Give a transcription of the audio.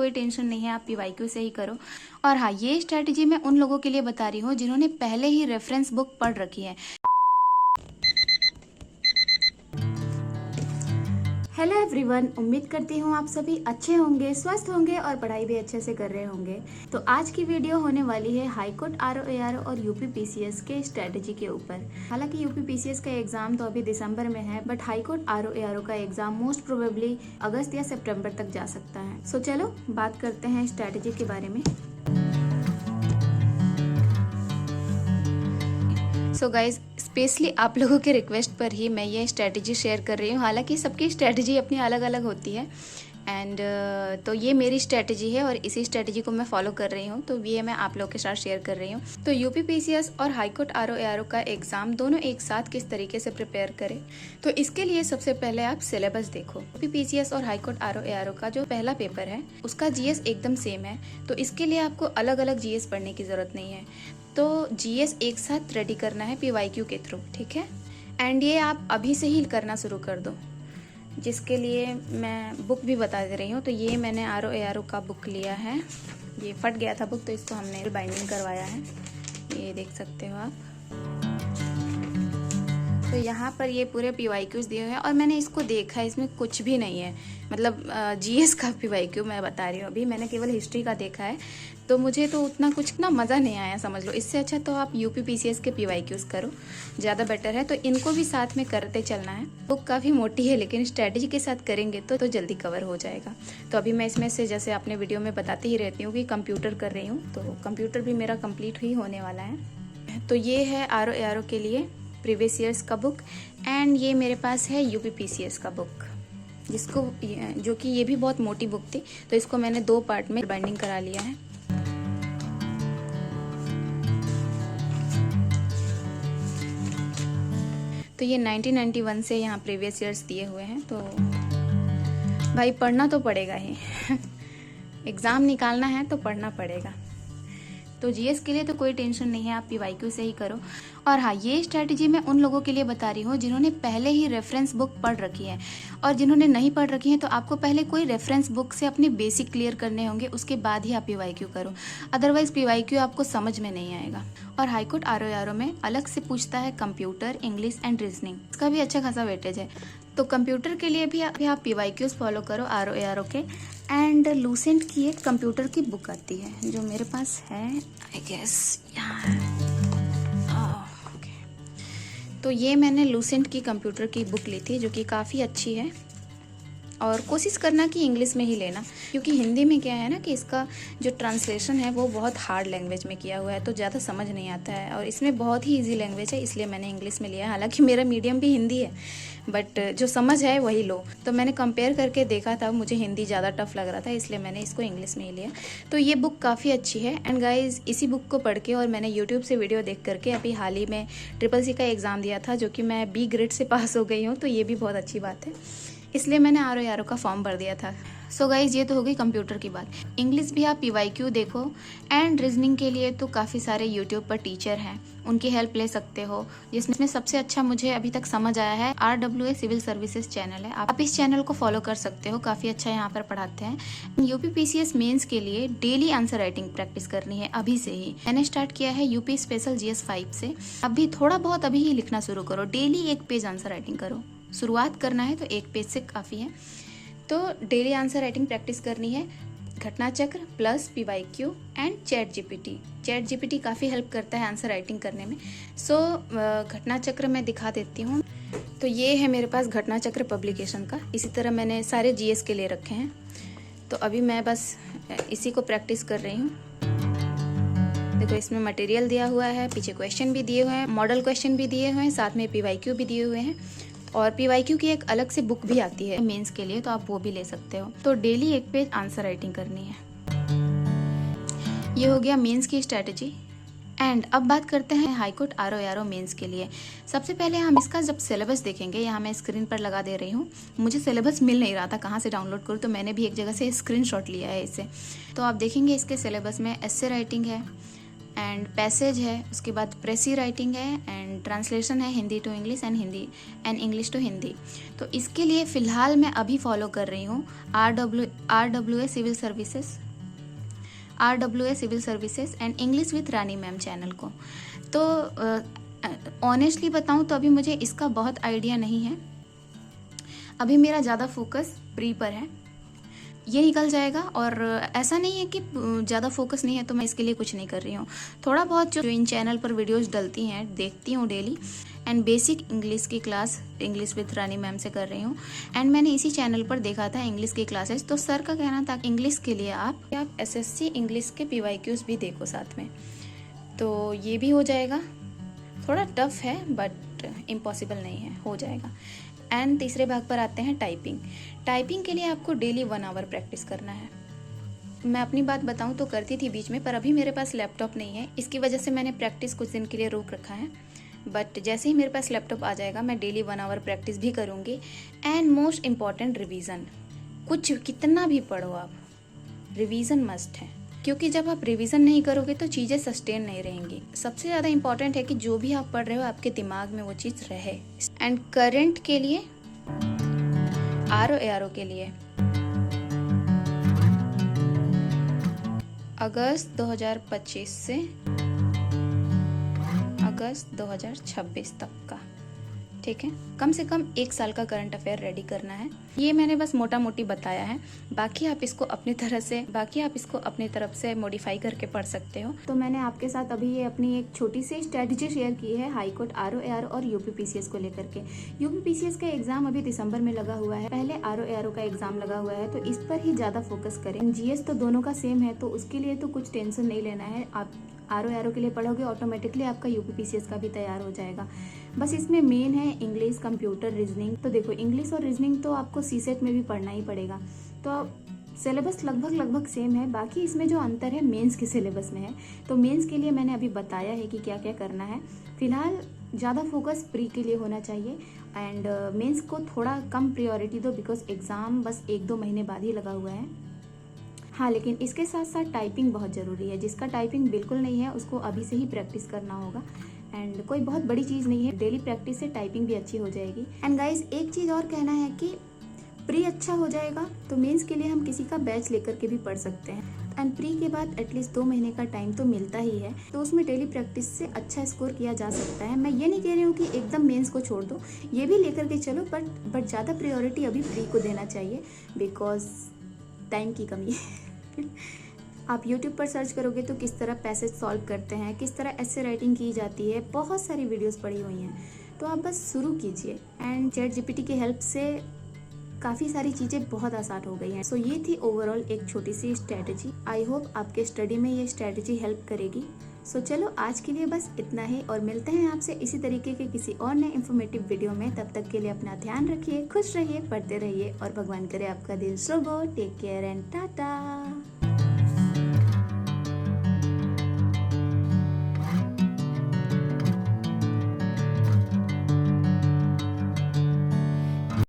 कोई टेंशन नहीं है, आप पीवाईक्यू से ही करो। और हाँ, ये स्ट्रैटेजी मैं उन लोगों के लिए बता रही हूँ जिन्होंने पहले ही रेफरेंस बुक पढ़ रखी है। हेलो एवरीवन, उम्मीद करती हूँ आप सभी अच्छे होंगे, स्वस्थ होंगे और पढ़ाई भी अच्छे से कर रहे होंगे। तो आज की वीडियो होने वाली है हाईकोर्ट आरओ और यूपी पीसीएस के स्ट्रेटजी के ऊपर। हालांकि यूपी पीसीएस का एग्जाम तो अभी दिसंबर में है, बट हाईकोर्ट आरओ का एग्जाम मोस्ट प्रोबेबली अगस्त या सितंबर तक जा सकता है। सो चलो बात करते हैं स्ट्रेटजी के बारे में। सो गाइज, स्पेशली आप लोगों के रिक्वेस्ट पर ही मैं ये स्ट्रेटजी शेयर कर रही हूँ। हालांकि सबकी स्ट्रेटजी अपनी अलग अलग होती है एंड तो ये मेरी स्ट्रेटजी है और इसी स्ट्रेटजी को मैं फॉलो कर रही हूँ, तो ये मैं आप लोगों के साथ शेयर कर रही हूँ। तो यूपी पीसीएस और हाईकोर्ट आरओ का एग्जाम दोनों एक साथ किस तरीके से प्रिपेयर करें, तो इसके लिए सबसे पहले आप सिलेबस देखो। यूपी पीसीएस और हाईकोर्ट आरओ का जो पहला पेपर है उसका जीएस एकदम सेम है, तो इसके लिए आपको अलग अलग जीएस पढ़ने की जरूरत नहीं है। तो जीएस एक साथ रेडी करना है पीवाईक्यू के थ्रू, ठीक है। एंड ये आप अभी से ही करना शुरू कर दो, जिसके लिए मैं बुक भी बता दे रही हूँ। तो ये मैंने आरओ का बुक लिया है, ये फट गया था बुक तो इसको हमने बाइंडिंग करवाया है, ये देख सकते हो आप। तो यहाँ पर ये पूरे पीवाईक्यूज दिए हुए हैं और मैंने इसको देखा है, इसमें कुछ भी नहीं है, मतलब जीएस का पीवाईक्यू मैं बता रही हूँ अभी, मैंने केवल हिस्ट्री का देखा है, तो मुझे तो उतना कुछ ना मज़ा नहीं आया, समझ लो। इससे अच्छा तो आप यूपी पीसीएस के पीवाईक्यूज करो, ज़्यादा बेटर है। तो इनको भी साथ में करते चलना है। बुक काफ़ी मोटी है लेकिन स्ट्रेटजी के साथ करेंगे तो जल्दी कवर हो जाएगा। तो अभी मैं इसमें से, जैसे आपने वीडियो में बताती ही रहती हूँ कि कंप्यूटर कर रही हूँ, तो कंप्यूटर भी मेरा कंप्लीट ही होने वाला है। तो ये है आरओ के लिए प्रीवियस ईयर्स का बुक एंड ये मेरे पास है यूपी पीसीएस का बुक, जिसको जो कि ये भी बहुत मोटी बुक थी, तो इसको मैंने 2 पार्ट में बाइंडिंग करा लिया है। तो ये 1991 से यहाँ प्रीवियस ईयर्स दिए हुए हैं, तो भाई पढ़ना तो पड़ेगा ही एग्ज़ाम निकालना है तो पढ़ना पड़ेगा। तो जीएस के लिए तो कोई टेंशन नहीं है, आप पीवाईक्यू से ही करो। और हाँ, ये स्ट्रैटेजी मैं उन लोगों के लिए बता रही हूँ जिन्होंने पहले ही रेफरेंस बुक पढ़ रखी है, और जिन्होंने नहीं पढ़ रखी है तो आपको पहले कोई रेफरेंस बुक से अपने बेसिक क्लियर करने होंगे, उसके बाद ही आप पीवाईक्यू करो, अदरवाइज पीवाईक्यू आपको समझ में नहीं आएगा। और हाईकोर्ट आरओ में अलग से पूछता है कंप्यूटर, इंग्लिश एंड रीजनिंग, इसका भी अच्छा खासा वेटेज है। तो कंप्यूटर के लिए भी आप पीवाईक्यूज फॉलो करो आरओ के। एंड लूसेंट की एक कंप्यूटर की बुक आती है जो मेरे पास है, आई गेस यहाँ। तो ये मैंने लूसेंट की कंप्यूटर की बुक ली थी, जो कि काफ़ी अच्छी है। और कोशिश करना कि इंग्लिश में ही लेना, क्योंकि हिंदी में क्या है ना कि इसका जो ट्रांसलेशन है वो बहुत हार्ड लैंग्वेज में किया हुआ है, तो ज़्यादा समझ नहीं आता है। और इसमें बहुत ही इजी लैंग्वेज है, इसलिए मैंने इंग्लिश में लिया। हालांकि मेरा मीडियम भी हिंदी है, बट जो समझ है वही लो। तो मैंने कंपेयर करके देखा था, मुझे हिंदी ज़्यादा टफ लग रहा था, इसलिए मैंने इसको इंग्लिश में ही लिया। तो ये बुक काफ़ी अच्छी है। एंड गाइज, इसी बुक को पढ़ के और मैंने यूट्यूब से वीडियो देख करके अभी हाल ही में CCC का एग्ज़ाम दिया था, जो कि मैं B ग्रेड से पास हो गई हूँ, तो ये भी बहुत अच्छी बात है, इसलिए मैंने आरओ का फॉर्म भर दिया था। सो गाइज, ये तो हो गई कंप्यूटर की बात। इंग्लिश भी आप पीवाईक्यू देखो एंड रीजनिंग के लिए तो काफ़ी सारे यूट्यूब पर टीचर हैं, उनकी हेल्प ले सकते हो। जिसमें सबसे अच्छा मुझे अभी तक समझ आया है RWA सिविल सर्विसेज चैनल है, आप इस चैनल को फॉलो कर सकते हो, काफ़ी अच्छा यहाँ पर पढ़ाते हैं। यूपी पीसीएस मेंस के लिए डेली आंसर राइटिंग प्रैक्टिस करनी है अभी से ही। मैंने स्टार्ट किया है यूपी स्पेशल GS 5 से, अभी थोड़ा बहुत अभी ही लिखना शुरू करो, डेली 1 पेज आंसर राइटिंग करो। शुरुआत करना है तो 1 पेज से काफ़ी है। तो डेली आंसर राइटिंग प्रैक्टिस करनी है, घटना चक्र plus PYQ and chat GPT काफ़ी हेल्प करता है आंसर राइटिंग करने में। सो घटना चक्र मैं दिखा देती हूँ। तो ये है मेरे पास घटना चक्र पब्लिकेशन का, इसी तरह मैंने सारे जीएस के ले रखे हैं। तो अभी मैं बस इसी को प्रैक्टिस कर रही हूँ। देखो, इसमें मटेरियल दिया हुआ है, पीछे क्वेश्चन भी दिए हुए हैं, मॉडल क्वेश्चन भी दिए हुए हैं, साथ में पीवाईक्यू भी दिए हुए हैं। और पीवाईक्यू की एक अलग से बुक भी आती है मेंस के लिए, तो आप वो भी ले सकते हो। तो डेली 1 पेज आंसर राइटिंग करनी है। ये हो गया मेंस की स्ट्रेटजी। एंड अब बात करते हैं हाईकोर्ट आरओ मेंस के लिए। सबसे पहले हम इसका जब सिलेबस देखेंगे, यहाँ मैं स्क्रीन पर लगा दे रही हूँ, मुझे सिलेबस मिल नहीं रहा था कहाँ से डाउनलोड करूँ, तो मैंने भी एक जगह से स्क्रीनशॉट लिया है इसे। तो आप देखेंगे इसके सिलेबस में एस्से राइटिंग है, एंड पैसेज है, उसके बाद प्रेसी राइटिंग है एंड ट्रांसलेशन है Hindi to English and English to Hindi. तो इसके लिए फ़िलहाल मैं अभी फॉलो कर रही हूँ RWA civil services and English with Rani ma'am channel को। तो ऑनेस्टली बताऊँ तो अभी मुझे इसका बहुत आइडिया नहीं है, अभी मेरा ज़्यादा फोकस प्री पर है। ये निकल जाएगा और ऐसा नहीं है कि ज़्यादा फोकस नहीं है तो मैं इसके लिए कुछ नहीं कर रही हूँ। थोड़ा बहुत जो इन चैनल पर वीडियोस डलती हैं देखती हूँ डेली, एंड बेसिक इंग्लिश की class English with Rani ma'am से कर रही हूँ। एंड मैंने इसी चैनल पर देखा था इंग्लिश की क्लासेस, तो सर का कहना था इंग्लिश के लिए आप SSC इंग्लिश के PYQs भी देखो साथ में, तो ये भी हो जाएगा। थोड़ा टफ है बट इम्पॉसिबल नहीं है, हो जाएगा। एंड तीसरे भाग पर आते हैं टाइपिंग के लिए आपको डेली 1 आवर प्रैक्टिस करना है। मैं अपनी बात बताऊं तो करती थी बीच में, पर अभी मेरे पास लैपटॉप नहीं है, इसकी वजह से मैंने प्रैक्टिस कुछ दिन के लिए रोक रखा है। बट जैसे ही मेरे पास लैपटॉप आ जाएगा मैं डेली 1 आवर प्रैक्टिस भी करूँगी। एंड मोस्ट इम्पॉर्टेंट रिवीजन, कुछ कितना भी पढ़ो आप, रिवीजन मस्ट है, क्योंकि जब आप रिवीजन नहीं करोगे तो चीज़ें सस्टेन नहीं रहेंगी। सबसे ज़्यादा इंपॉर्टेंट है कि जो भी आप पढ़ रहे हो आपके दिमाग में वो चीज़ रहे। एंड करंट के लिए RO के लिए अगस्त 2025 से अगस्त 2026 तक का, ठीक है, कम से कम 1 साल का करंट अफेयर रेडी करना है। ये मैंने बस मोटा मोटी बताया है, बाकी आप इसको अपनी तरफ से मॉडिफाई करके पढ़ सकते हो। तो मैंने आपके साथ अभी ये अपनी एक छोटी सी स्ट्रेटजी शेयर की है हाई कोर्ट, RO और UPPCS को लेकर के। UPPCS का एग्जाम अभी दिसंबर में लगा हुआ है, पहले RO का एग्जाम लगा हुआ है, तो इस पर ही ज़्यादा फोकस करें। GS तो दोनों का सेम है, तो उसके लिए तो कुछ टेंशन नहीं लेना है। आप RO के लिए पढ़ोगे ऑटोमेटिकली आपका UPPCS का भी तैयार हो जाएगा। बस इसमें मेन है इंग्लिश, कंप्यूटर, रीजनिंग। तो देखो इंग्लिश और रीजनिंग तो आपको CSET में भी पढ़ना ही पड़ेगा, तो सिलेबस लगभग सेम है। बाकी इसमें जो अंतर है मेंस के सिलेबस में है। तो मेंस के लिए मैंने अभी बताया है कि क्या क्या करना है। फिलहाल ज़्यादा फोकस प्री के लिए होना चाहिए एंड मेंस को थोड़ा कम प्रायोरिटी दो, बिकॉज एग्ज़ाम बस 1-2 महीने बाद ही लगा हुआ है। हाँ, लेकिन इसके साथ साथ टाइपिंग बहुत ज़रूरी है। जिसका टाइपिंग बिल्कुल नहीं है उसको अभी से ही प्रैक्टिस करना होगा। एंड कोई बहुत बड़ी चीज़ नहीं है, डेली प्रैक्टिस से टाइपिंग भी अच्छी हो जाएगी। एंड गाइज एक चीज़ और कहना है कि प्री अच्छा हो जाएगा तो मेंस के लिए हम किसी का बैच लेकर के भी पढ़ सकते हैं। एंड प्री के बाद एटलीस्ट 2 महीने का टाइम तो मिलता ही है, तो उसमें डेली प्रैक्टिस से अच्छा स्कोर किया जा सकता है। मैं ये नहीं कह रही हूँ कि एकदम मेंस को छोड़ दो, ये भी लेकर के चलो, बट ज़्यादा प्रायोरिटी अभी प्री को देना चाहिए, बिकॉज टाइम की कमी है। आप YouTube पर सर्च करोगे तो किस तरह पैसेज सॉल्व करते हैं, किस तरह ऐसे राइटिंग की जाती है, बहुत सारी वीडियोस पड़ी हुई हैं। तो आप बस शुरू कीजिए। एंड ChatGPT की हेल्प से काफ़ी सारी चीज़ें बहुत आसान हो गई हैं। सो ये थी ओवरऑल एक छोटी सी स्ट्रैटेजी। आई होप आपके स्टडी में ये स्ट्रैटेजी हेल्प करेगी। सो चलो आज के लिए बस इतना ही, और मिलते हैं आपसे इसी तरीके के किसी और नए इन्फॉर्मेटिव वीडियो में। तब तक के लिए अपना ध्यान रखिए, खुश रहिए, पढ़ते रहिए, और भगवान करे आपका दिल शुभ हो। Take care and Tata.